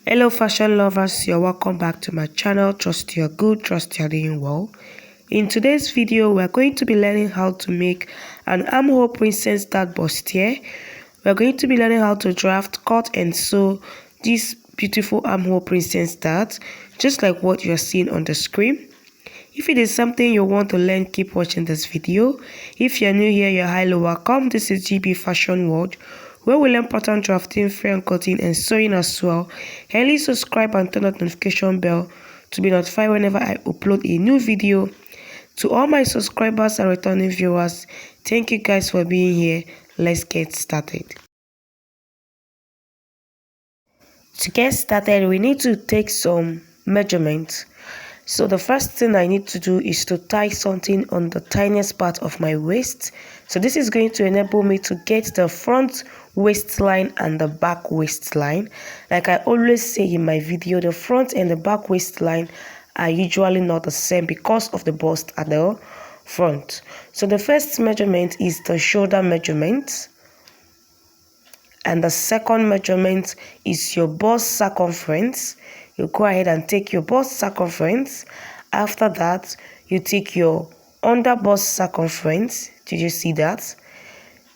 Hello fashion lovers, you're welcome back to my channel. Trust you're good, trust you're doing well. In today's video, we're going to be learning how to make an armhole Princess Dart Bustier. We're going to be learning how to draft, cut and sew this beautiful armhole Princess Dart, just like what you're seeing on the screen. If it is something you want to learn, keep watching this video. If you're new here, you're highly welcome. This is GB Fashion World, where we learn pattern drafting, frame cutting and sewing as well. Kindly subscribe and turn on the notification bell to be notified whenever I upload a new video. To all my subscribers and returning viewers, thank you guys for being here. Let's get started. To get started, we need to take some measurements. So the first thing I need to do is to tie something on the tiniest part of my waist. So this is going to enable me to get the front waistline and the back waistline. Like I always say in my video, the front and the back waistline are usually not the same because of the bust at the front. So the first measurement is the shoulder measurement. And the second measurement is your bust circumference. You go ahead and take your bust circumference. After that, you take your under bust circumference. Did you see that?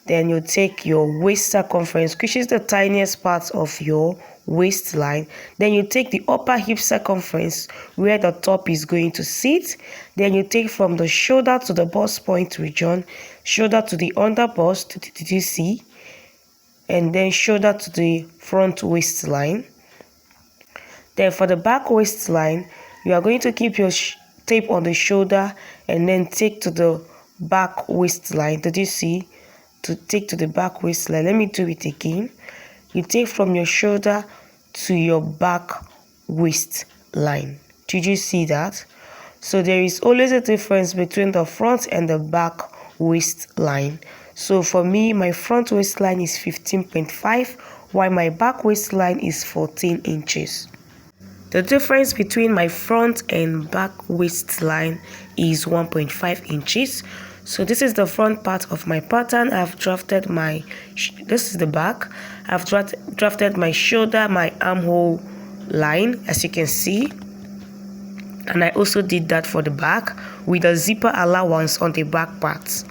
Then you take your waist circumference, which is the tiniest part of your waistline. Then you take the upper hip circumference, where the top is going to sit. Then you take from the shoulder to the bust point region, shoulder to the under bust. Did you see? And then shoulder to the front waistline. Then for the back waistline, you are going to keep your tape on the shoulder and then take to the back waistline. Did you see? To take to the back waistline. Let me do it again. You take from your shoulder to your back waistline. Did you see that? So there is always a difference between the front and the back waistline. So for me, my front waistline is 15.5, while my back waistline is 14 inches. The difference between my front and back waistline is 1.5 inches. So this is the front part of my pattern. I've drafted my, this is the back. I've drafted my shoulder, my armhole line, as you can see. And I also did that for the back with a zipper allowance on the back part.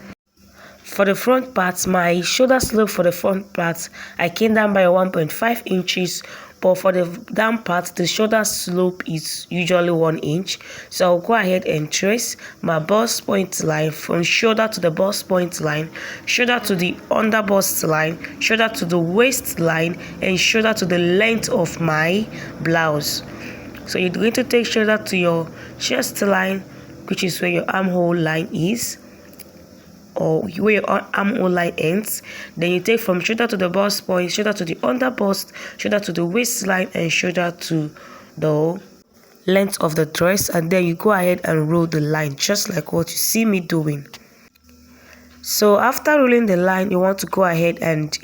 For the front part, my shoulder slope for the front part, I came down by 1.5 inches. But for the down part, the shoulder slope is usually 1 inch. So I'll go ahead and trace my bust point line from shoulder to the bust point line, shoulder to the under bust line, shoulder to the waistline, and shoulder to the length of my blouse. So you're going to take shoulder to your chest line, which is where your armhole line is, or where your armhole line ends. Then you take from shoulder to the bust point, shoulder to the under bust, shoulder to the waistline, and shoulder to the length of the dress, and then you go ahead and roll the line just like what you see me doing. So after rolling the line, you want to go ahead and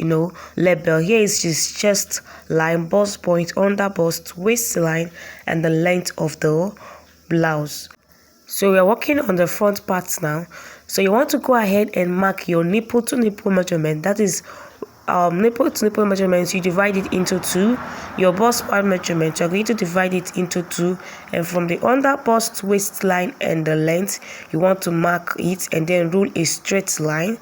label. Here is just chest line, bust point, under bust, waistline, and the length of the blouse. So we are working on the front part now. So you want to go ahead and mark your nipple to nipple measurement. That is nipple to nipple measurements. You divide it into 2. Your bust part measurement, you're going to divide it into 2. And from the under bust waistline and the length, you want to mark it and then rule a straight line.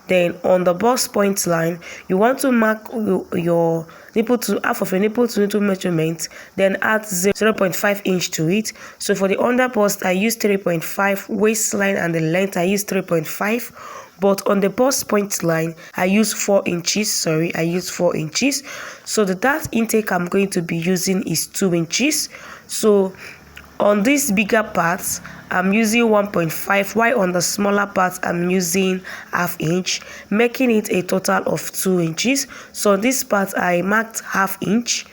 Then on the bust point line, you want to mark your nipple to half of a nipple to nipple measurement, then add 0.5 inch to it. So for the under bust, I use 3.5, waistline and the length I use 3.5. But on the bust point line, I use 4 inches. I use 4 inches. So the dart intake I'm going to be using is 2 inches. So on these bigger parts, I'm using 1.5, while on the smaller parts, I'm using ½ inch, making it a total of 2 inches. So on this part, I marked ½ inch.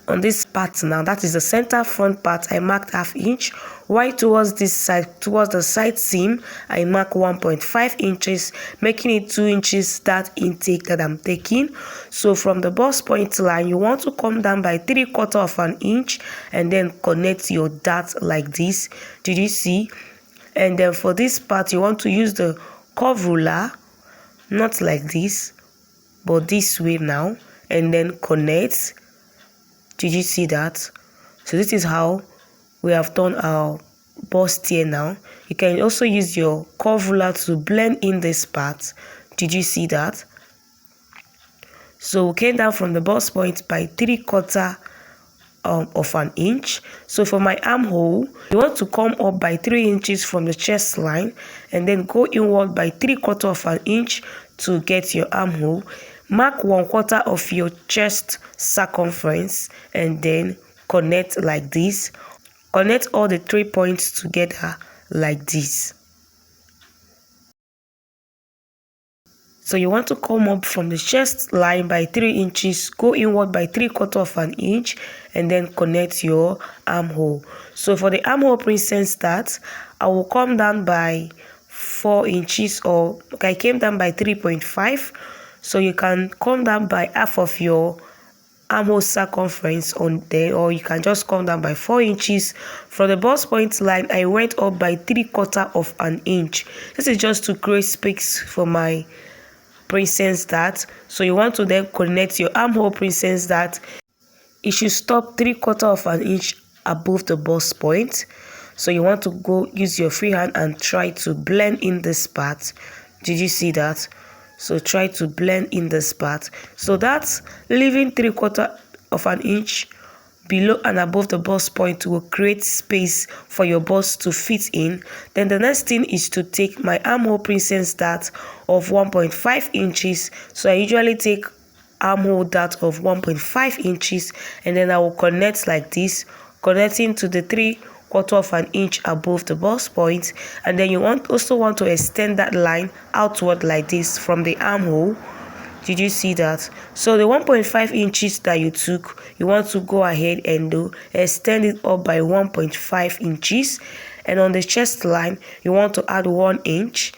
On this part now, that is the center front part, I marked ½ inch. While towards this side, towards the side seam, I mark 1.5 inches, making it 2 inches dart intake that I'm taking. So from the bust point line, you want to come down by 3/4 of an inch and then connect your dart like this. Did you see? And then for this part, you want to use the curve ruler, not like this, but this way now, and then connect. Did you see that? So this is how we have done our bustier now. You can also use your curve ruler to blend in this part. Did you see that? So we came down from the bust point by 3/4 of an inch. So for my armhole, you want to come up by 3 inches from the chest line and then go inward by 3/4 of an inch to get your armhole. Mark 1/4 of your chest circumference and then connect like this. Connect all the 3 points together like this. So you want to come up from the chest line by 3 inches, go inward by 3/4 of an inch, and then connect your armhole. So for the armhole Princess Dart, I will come down by 4 inches, or I came down by 3.5. So you can come down by half of your armhole circumference on there, or you can just come down by 4 inches. From the bust point line, I went up by 3/4 of an inch. This is just to create space for my Princess Dart. So you want to then connect your armhole Princess Dart. It should stop 3/4 of an inch above the bust point. So you want to go use your free hand and try to blend in this part. Did you see that? So try to blend in this part. So that's leaving 3/4 of an inch below and above the bust point will create space for your bust to fit in. Then the next thing is to take my armhole Princess Dart of 1.5 inches. So I usually take armhole dart of 1.5 inches and then I will connect like this, connecting to the 3/4 of an inch above the bust point. And then you also want to extend that line outward like this from the armhole. Did you see that? So the 1.5 inches that you took, you want to go ahead and extend it up by 1.5 inches. And on the chest line, you want to add 1 inch.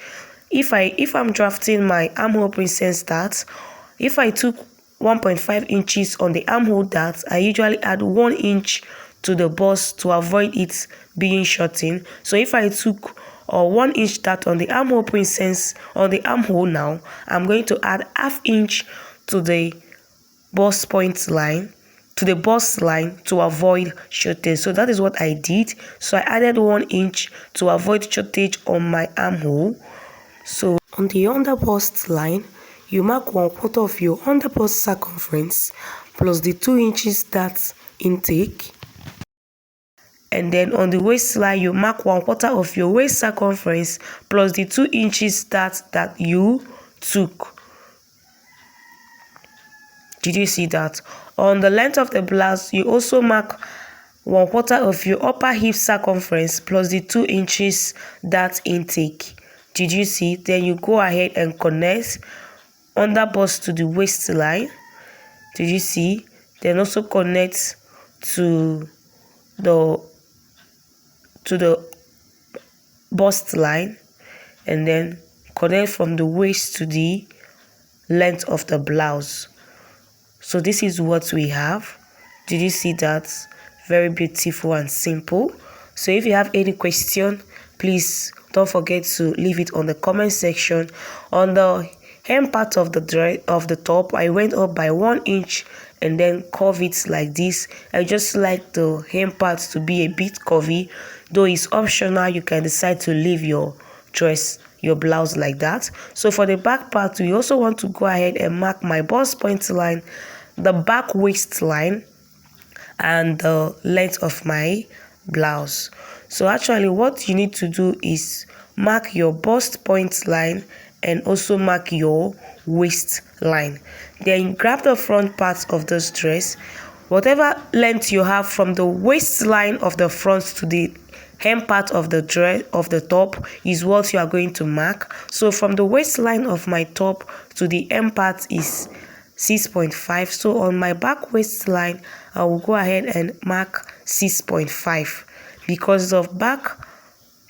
If I'm drafting my armhole Princess Dart, if I took 1.5 inches on the armhole dart, I usually add 1 inch to the bust to avoid it being shortened. So if I took 1 inch dart on the armhole now, I'm going to add ½ inch to the bust point line, to the bust line, to avoid shortage. So that is what I did. So I added 1 inch to avoid shortage on my armhole. So on the under bust line, you mark 1/4 of your under bust circumference plus the 2 inches dart intake. And then on the waistline, you mark 1/4 of your waist circumference plus the 2 inches dart that you took. Did you see that? On the length of the blouse, you also mark 1/4 of your upper hip circumference plus the 2 inches dart intake. Did you see? Then you go ahead and connect under bust to the waistline. Did you see? Then also connect to the bust line and then connect from the waist to the length of the blouse. So this is what we have. Did you see that? Very beautiful and simple. So if you have any question, please don't forget to leave it on the comment section. On the hem part of the top, I went up by 1 inch and then curve it like this. I just like the hem part to be a bit curvy, though it's optional. You can decide to leave your blouse like that. So for the back part, we also want to go ahead and mark my bust point line, the back waistline, and the length of my blouse. So actually what you need to do is mark your bust point line and also mark your waistline. Then grab the front part of this dress. Whatever length you have from the waistline of the front to the hem part of the dress of the top is what you are going to mark. So from the waistline of my top to the hem part is 6.5. So on my back waistline, I will go ahead and mark 6.5 because the back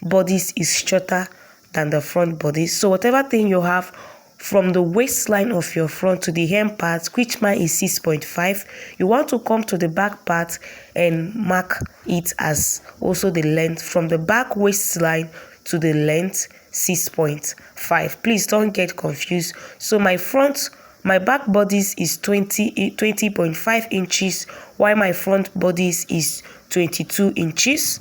bodice is shorter than the front bodice. So whatever thing you have from the waistline of your front to the hem part, which mine is 6.5, you want to come to the back part and mark it as also the length from the back waistline to the length 6.5. Please don't get confused. So my front my back bodice is 20.5 inches, while my front bodice is 22 inches.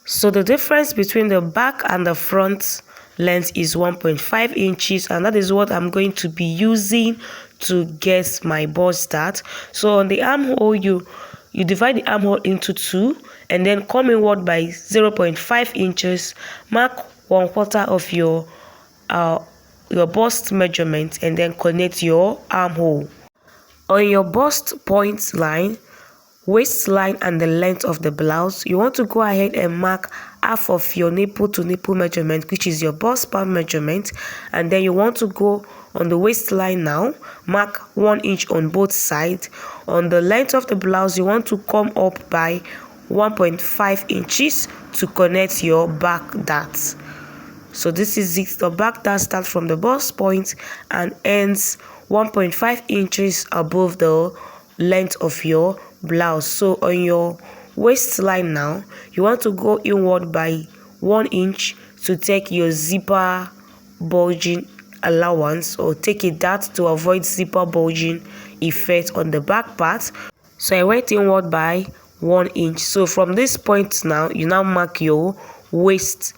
So the difference between the back and the front length is 1.5 inches, and that is what I'm going to be using to get my bust dart. So on the armhole, you divide the armhole into two and then come inward by 0.5 inches, mark 1/4 of your bust measurement, and then connect your armhole. On your bust point line, waistline, and the length of the blouse, you want to go ahead and mark half of your nipple to nipple measurement, which is your bust span measurement, and then you want to go on the waistline now, mark 1 inch on both sides. On the length of the blouse, you want to come up by 1.5 inches to connect your back dart. So this is it. The back dart starts from the bust point and ends 1.5 inches above the length of your blouse. So on your waistline now, you want to go inward by 1 inch to take your zipper bulging allowance, or take a dart to avoid zipper bulging effect on the back part. So I went inward by 1 inch. So from this point now, you now mark your waist,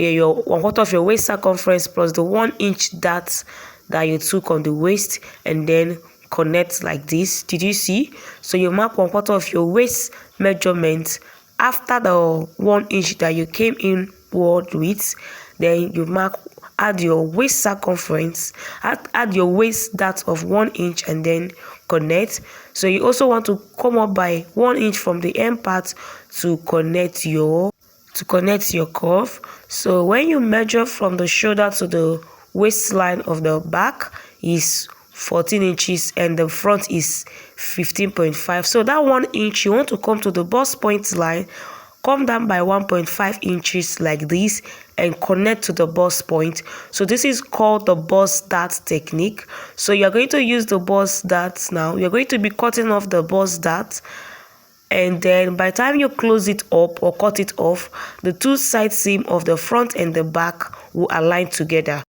your 1/4 of your waist circumference plus the 1 inch dart that you took on the waist, and then connect like this. Did you see? So you mark 1/4 of your waist measurement after the 1 inch that you came inward with. Then you add your waist circumference, add your waist dart of 1 inch, and then connect. So you also want to come up by 1 inch from the end part to connect your curve. So when you measure from the shoulder to the waistline of the back is 14 inches and the front is 15.5. So that 1 inch, you want to come to the bust point line, come down by 1.5 inches like this, and connect to the bust point. So this is called the bust dart technique. So you're going to use the bust dart now. You're going to be cutting off the bust dart, and then by the time you close it up or cut it off, the two side seam of the front and the back will align together.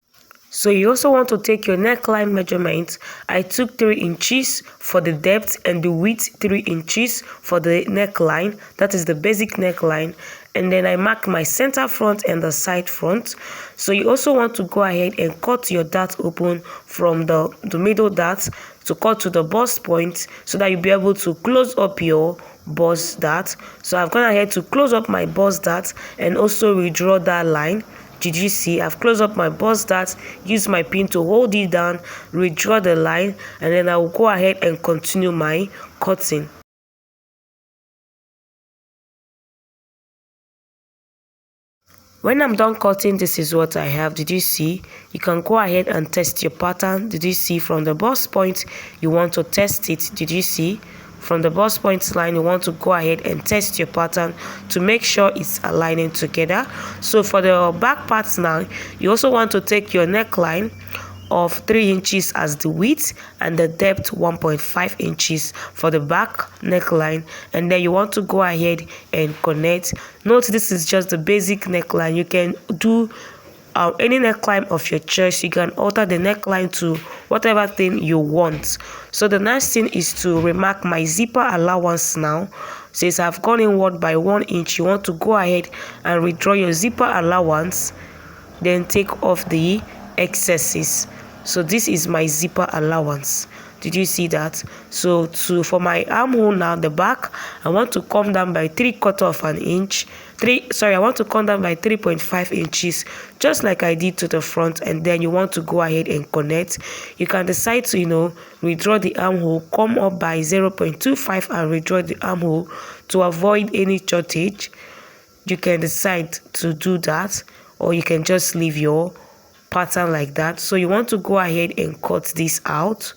So you also want to take your neckline measurement. I took 3 inches for the depth and the width 3 inches for the neckline. That is the basic neckline. And then I mark my center front and the side front. So you also want to go ahead and cut your dart open from the middle dart to cut to the bust point, so that you'll be able to close up your bust dart. So I've gone ahead to close up my bust dart and also redraw that line. Did you see? I've closed up my bust dart, use my pin to hold it down, redraw the line, and then I will go ahead and continue my cutting. When I'm done cutting, this is what I have. Did you see? You can go ahead and test your pattern. Did you see? From the bust point, you want to test it. Did you see? From the bust point line, you want to go ahead and test your pattern to make sure it's aligning together. So for the back parts now, you also want to take your neckline of 3 inches as the width and the depth 1.5 inches for the back neckline, and then you want to go ahead and connect. Note this is just the basic neckline. You can do any neckline of your choice. You can alter the neckline to whatever thing you want. So the next thing is to remark my zipper allowance now. Since I've gone inward by 1 inch, you want to go ahead and redraw your zipper allowance, then take off the excesses. So this is my zipper allowance. Did you see that? So for my armhole now, the back, I want to come down by 3/4 of an inch. I want to come down by 3.5 inches, just like I did to the front, and then you want to go ahead and connect. You can decide to, redraw the armhole, come up by 0.25 and redraw the armhole to avoid any shortage. You can decide to do that, or you can just leave your pattern like that. So you want to go ahead and cut this out.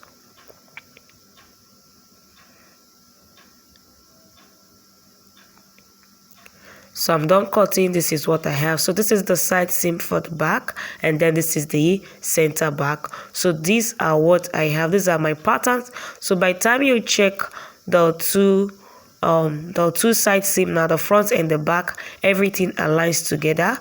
So I'm done cutting. This is what I have. So this is the side seam for the back, and then this is the center back. So these are what I have. These are my patterns. So by the time you check the two side seam now, the front and the back, everything aligns together.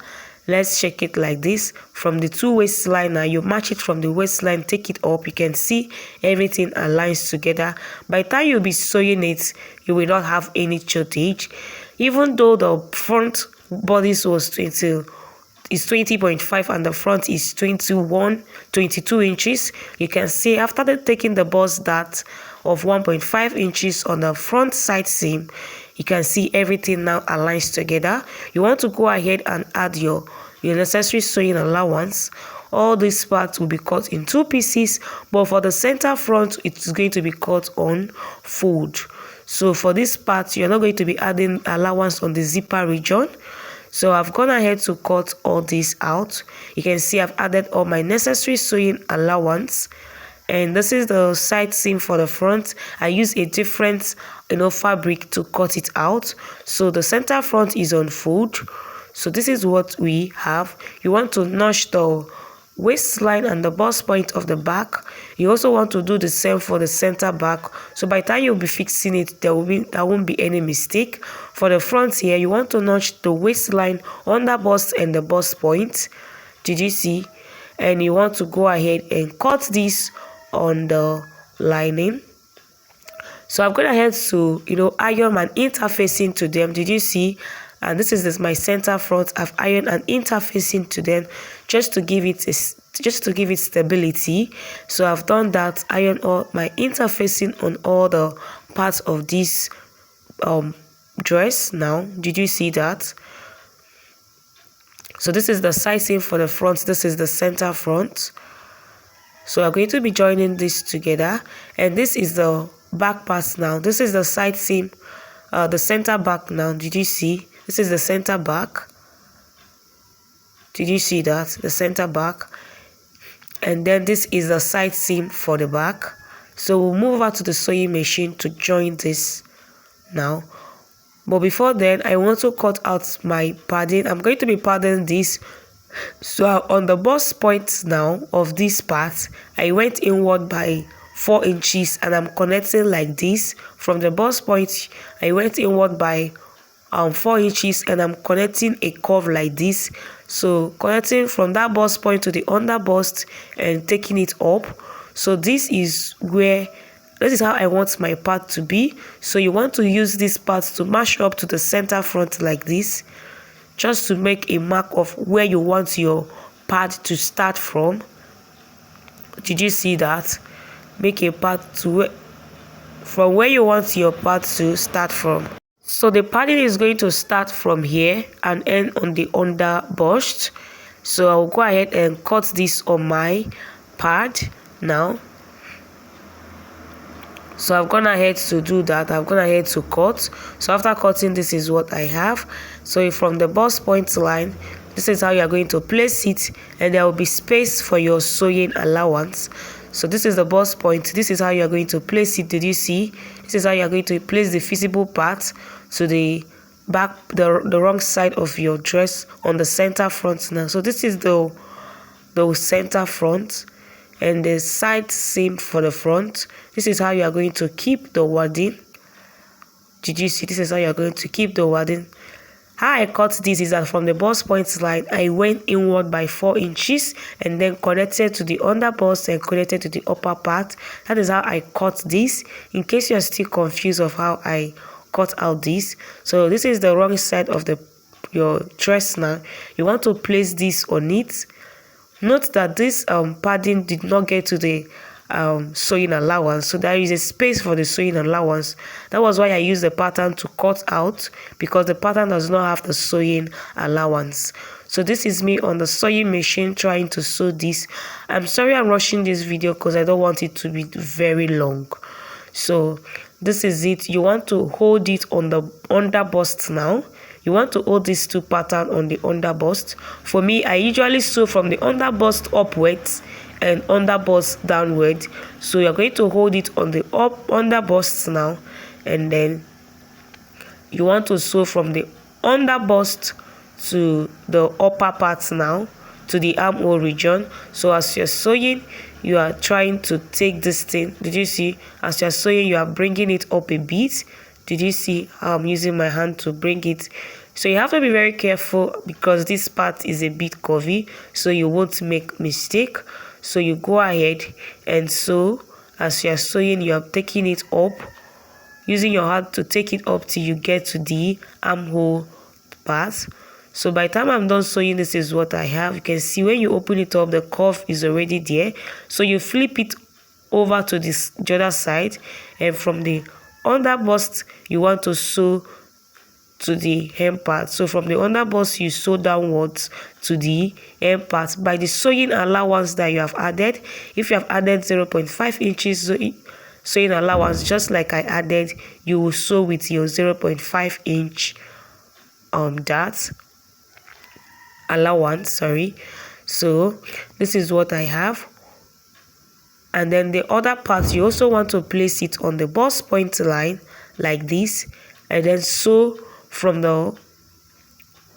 Let's check it like this. From the two waistline, now you match it from the waistline, take it up. You can see everything aligns together. By the time you'll be sewing it, you will not have any shortage. Even though the front bodice was 20.5 and the front is 22 inches, you can see after taking the bust dart of 1.5 inches on the front side seam, you can see everything now aligns together. You want to go ahead and add your necessary sewing allowance. All these parts will be cut in 2 pieces, but for the center front, it's going to be cut on fold. So for this part, you're not going to be adding allowance on the zipper region. So I've gone ahead to cut all this out. You can see I've added all my necessary sewing allowance. And this is the side seam for the front. I use a different fabric to cut it out. So the center front is on fold. So this is what we have. You want to notch the waistline and the bust point of the back. You also want to do the same for the center back. So by the time you'll be fixing it, there won't be any mistake. For the front here, you want to notch the waistline, under bust and the bust point. Did you see? And you want to go ahead and cut this on the lining. So I've gone ahead to iron and interfacing to them. Did you see? And this is my center front. I've ironed and interfacing to them just to give it stability. So I've done that, iron all my interfacing on all the parts of this dress. Now, did you see that? So this is the side seam for the front. This is the center front. So I'm going to be joining this together, and this is the back part now. This is the side seam, the center back now. Did you see? This is the center back. Did you see that? The center back. And then this is the side seam for the back. So we'll move over to the sewing machine to join this now. But before then, I want to cut out my padding. I'm going to be padding this. So on the bust point now of this part, I went inward by 4 inches and I'm connecting like this. From the bust point, I went inward by 4 inches and I'm connecting a curve like this. So connecting from that bust point to the under bust and taking it up. So this is how I want my part to be. So you want to use this part to match up to the center front like this, just to make a mark of where you want your part to start from. Did you see that? Make a part from where you want your part to start from. So the padding is going to start from here and end on the under bust. So I'll go ahead and cut this on my pad now. So I've gone ahead to do that. I've gone ahead to cut. So after cutting, this is what I have. So from the bust point line, this is how you are going to place it, and there will be space for your sewing allowance. So this is the bust point. This is how you are going to place it. Did you see? This is how you are going to place the visible part to the back, the wrong side of your dress on the center front now. So this is the center front and the side seam for the front. This is how you are going to keep the wadding. Did you see? This is how you are going to keep the wadding. How I cut this is that from the bust point line, I went inward by 4 inches and then connected to the under bust and connected to the upper part. That is how I cut this, in case you are still confused of how I cut out this. So this is the wrong side of your dress now. You want to place this on it. Note that this padding did not get to the sewing allowance, so there is a space for the sewing allowance. That was why I used the pattern to cut out, because the pattern does not have the sewing allowance. So this is me on the sewing machine trying to sew this. I'm sorry I'm rushing this video because I don't want it to be very long. So this is it. You want to hold it on the under bust now. You want to hold these two patterns on the under bust. For me, I usually sew from the under bust upwards and under bust downward. So you're going to hold it on the under bust now, and then you want to sew from the under bust to the upper part now, to the armhole region. So as you're sewing, you are trying to take this thing. Did you see? As you're sewing, you are bringing it up a bit. Did you see how I'm using my hand to bring it? So you have to be very careful because this part is a bit curvy, so you won't make mistake. So you go ahead and sew. As you are sewing, you are taking it up, using your hand to take it up till you get to the armhole part. So by the time I'm done sewing, this is what I have. You can see when you open it up, the curve is already there. So you flip it over to the other side, and from the under bust you want to sew to the hem part. So from the under bust you sew downwards to the hem part by the sewing allowance that you have added. If you have added 0.5 inches sewing allowance, just like I added, you will sew with your 0.5 inch dart allowance, sorry. So this is what I have. And then the other part, you also want to place it on the bust point line like this, and then sew from the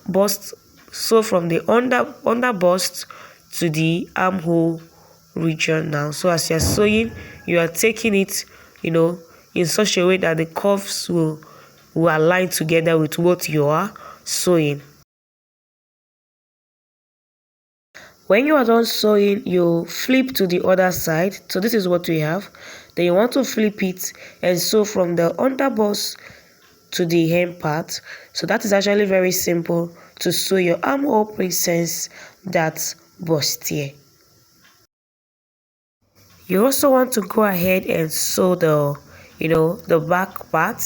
bust, sew from the under bust to the armhole region now. So as you're sewing, you are taking it, in such a way that the curves will align together with what you are sewing. When you are done sewing, you flip to the other side. So this is what we have. Then you want to flip it and sew from the under bust to the hem part. So that is actually very simple to sew your armhole Princess Dart Bustier. You also want to go ahead and sew the back part.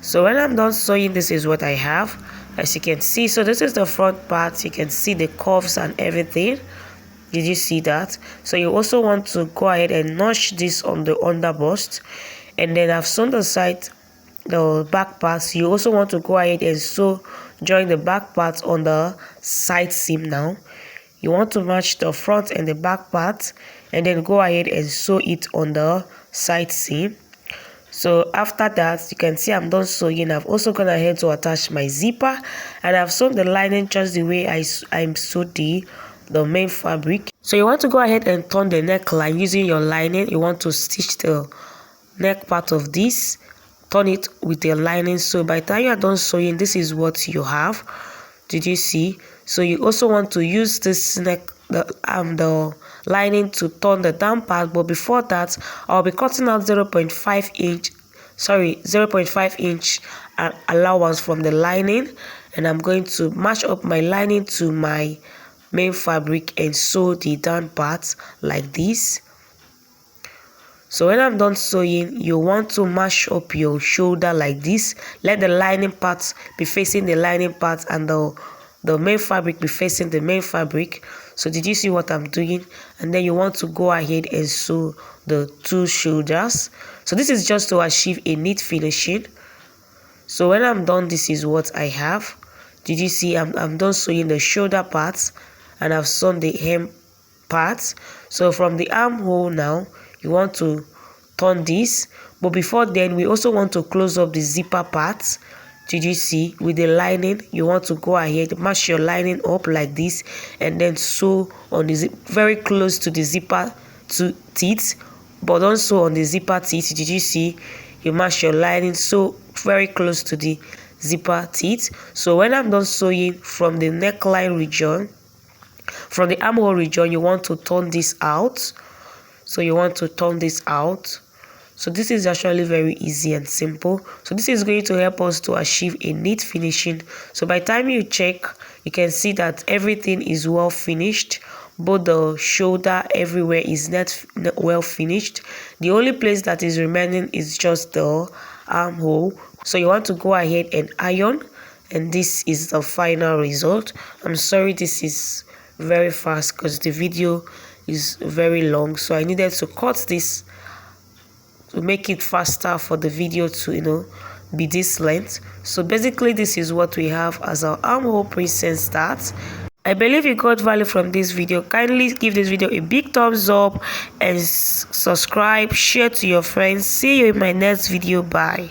So when I'm done sewing, this is what I have. As you can see, so this is the front part. You can see the curves and everything. Did you see that? So you also want to go ahead and notch this on the under bust, and then I've sewn the back parts. You also want to go ahead and sew, join the back part on the side seam. Now you want to match the front and the back part, and then go ahead and sew it on the side seam. So after that, you can see I'm done sewing. I've also gone ahead to attach my zipper, and I've sewn the lining just the way I sewed the main fabric. So you want to go ahead and turn the neckline using your lining. You want to stitch the neck part of this, turn it with the lining. So by the time you are done sewing, this is what you have. Did you see? So you also want to use this the lining to turn the down part, but before that I'll be cutting out 0.5 inch allowance from the lining, and I'm going to match up my lining to my main fabric and sew the down part like this. So when I'm done sewing, you want to mash up your shoulder like this. Let the lining part be facing the lining part and the main fabric be facing the main fabric. So did you see what I'm doing? And then you want to go ahead and sew the two shoulders. So this is just to achieve a neat finishing. So when I'm done, this is what I have. Did you see? I'm done sewing the shoulder parts, and I've sewn the hem parts. So from the armhole now, you want to turn this, but before then we also want to close up the zipper parts. Did you see? With the lining, you want to go ahead, match your lining up like this, and then sew on the very close to the zipper teeth, but don't sew on the zipper teeth. Did you see? You match your lining so very close to the zipper teeth. So when I'm done sewing, from the neckline region, from the armhole region, you want to turn this out. So you want to turn this out. So this is actually very easy and simple. So this is going to help us to achieve a neat finishing. So by the time you check, you can see that everything is well finished. Both the shoulder, everywhere is not well finished. The only place that is remaining is just the armhole. So you want to go ahead and iron, and this is the final result. I'm sorry this is very fast because the video is very long, so I needed to cut this to make it faster for the video to be this length. So basically this is what we have as our armhole Princess Dart. I believe you got value from this video. Kindly give this video a big thumbs up and subscribe, share to your friends. See you in my next video. Bye.